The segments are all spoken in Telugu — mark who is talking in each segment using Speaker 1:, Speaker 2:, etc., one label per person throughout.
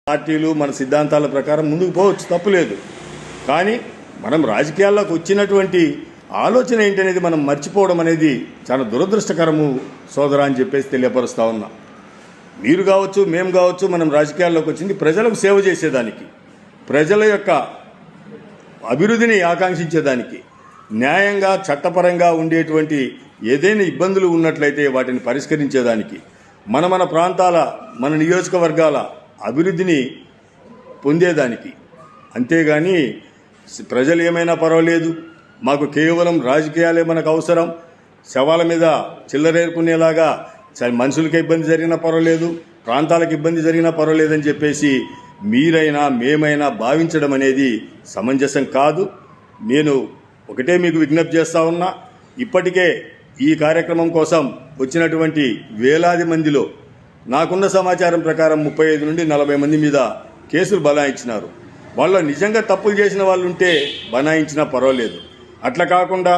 Speaker 1: పార్టీలు మన సిద్ధాంతాల ప్రకారం ముందుకు పోవచ్చు, తప్పులేదు. కానీ మనం రాజకీయాల్లోకి వచ్చినటువంటి ఆలోచన ఏంటనేది మనం మర్చిపోవడం అనేది చాలా దురదృష్టకరము సోదరా అని చెప్పేసి తెలియపరుస్తా ఉన్నా. మీరు కావచ్చు, మేము కావచ్చు, మనం రాజకీయాల్లోకి వచ్చింది ప్రజలకు సేవ చేసేదానికి, ప్రజల యొక్క అభివృద్ధిని ఆకాంక్షించేదానికి, న్యాయంగా చట్టపరంగా ఉండేటువంటి ఏదైనా ఇబ్బందులు ఉన్నట్లయితే వాటిని పరిష్కరించేదానికి, మన ప్రాంతాల మన నియోజకవర్గాల అభివృద్ధిని పొందేదానికి. అంతేగాని ప్రజలు ఏమైనా పర్వాలేదు, మాకు కేవలం రాజకీయాలే మనకు అవసరం, శవాల మీద చిల్లరేరుకునేలాగా మనుషులకి ఇబ్బంది జరిగినా పర్వాలేదు, ప్రాంతాలకు ఇబ్బంది జరిగినా పర్వాలేదని చెప్పేసి మీరైనా మేమైనా భావించడం అనేది సమంజసం కాదు. నేను ఒకటే మీకు విజ్ఞప్తి చేస్తా ఉన్నా, ఇప్పటికే ఈ కార్యక్రమం కోసం వచ్చినటువంటి వేలాది మందిలో నాకున్న సమాచారం ప్రకారం 35 నుండి 40 మంది మీద కేసులు బనాయించినారు. వాళ్ళు నిజంగా తప్పులు చేసిన వాళ్ళు ఉంటే బనాయించినా పర్వాలేదు. అట్లా కాకుండా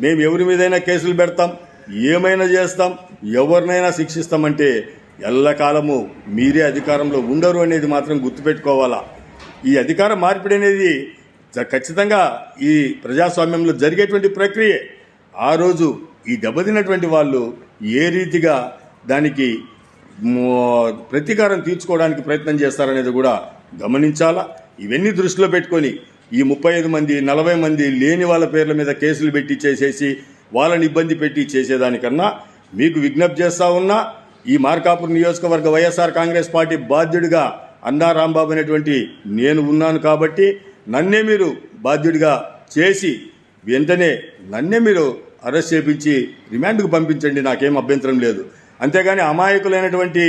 Speaker 1: మేము ఎవరి మీదైనా కేసులు పెడతాం, ఏమైనా చేస్తాం, ఎవరినైనా శిక్షిస్తామంటే ఎల్లకాలము మీరే అధికారంలో ఉండరు అనేది మాత్రం గుర్తుపెట్టుకోవాలా. ఈ అధికార మార్పిడి అనేది ఖచ్చితంగా ఈ ప్రజాస్వామ్యంలో జరిగేటువంటి ప్రక్రియ. ఆ రోజు ఈ దెబ్బతిన్నటువంటి వాళ్ళు ఏ రీతిగా దానికి ప్రతీకారం తీర్చుకోవడానికి ప్రయత్నం చేస్తారనేది కూడా గమనించాలా. ఇవన్నీ దృష్టిలో పెట్టుకొని ఈ 35 మంది 40 మంది లేని వాళ్ళ పేర్ల మీద కేసులు పెట్టి చేసేసి వాళ్ళని ఇబ్బంది పెట్టి చేసేదానికన్నా మీకు విజ్ఞప్తి చేస్తా ఉన్నా, ఈ మార్కాపూర్ నియోజకవర్గ వైఎస్ఆర్ కాంగ్రెస్ పార్టీ బాధ్యుడిగా అన్నా రాంబాబు అనేటువంటి నేను ఉన్నాను కాబట్టి నన్నే మీరు బాధ్యుడిగా చేసి వెంటనే నన్నే మీరు అరెస్ట్ చేయించి రిమాండ్కు పంపించండి, నాకేం అభ్యంతరం లేదు. అంతేగాని అమాయకులైనటువంటి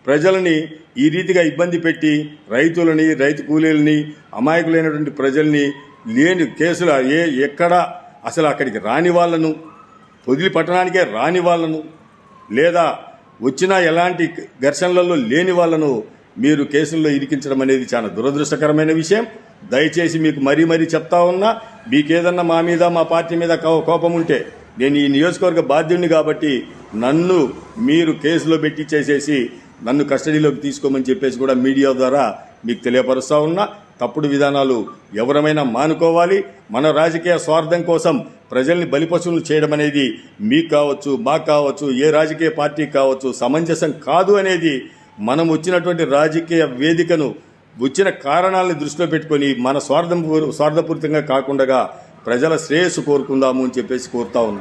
Speaker 1: ప్రజలని ఈ రీతిగా ఇబ్బంది పెట్టి రైతులని, రైతు కూలీలని, అమాయకులైనటువంటి ప్రజల్ని లేని కేసులు ఎక్కడ అసలు అక్కడికి రాని వాళ్ళను, పొదిలి పట్టణానికే రాని వాళ్ళను, లేదా వచ్చినా ఎలాంటి ఘర్షణలలో లేని వాళ్ళను మీరు కేసుల్లో ఇరికించడం అనేది చాలా దురదృష్టకరమైన విషయం. దయచేసి మీకు మరీ చెప్తా ఉన్నా, మీకేదన్నా మా మీద మా పార్టీ మీద కోపం ఉంటే నేను ఈ నియోజకవర్గ బాధ్యుడిని కాబట్టి నన్ను మీరు కేసులో పెట్టి చేసేసి నన్ను కస్టడీలోకి తీసుకోమని చెప్పేసి కూడా మీడియా ద్వారా మీకు తెలియపరుస్తా ఉన్నా. తప్పుడు విధానాలు ఎవరమైనా మానుకోవాలి. మన రాజకీయ స్వార్థం కోసం ప్రజల్ని బలిపశువులు చేయడం అనేది మీకు కావచ్చు, మాకు కావచ్చు, ఏ రాజకీయ పార్టీకి కావచ్చు సమంజసం కాదు అనేది మనం వచ్చినటువంటి రాజకీయ వేదికను వచ్చిన కారణాలను దృష్టిలో పెట్టుకొని మన స్వార్థపూరితంగా కాకుండా ప్రజల శ్రేయస్సు కోరుకుందాము అని చెప్పేసి కోరుతా ఉన్నా.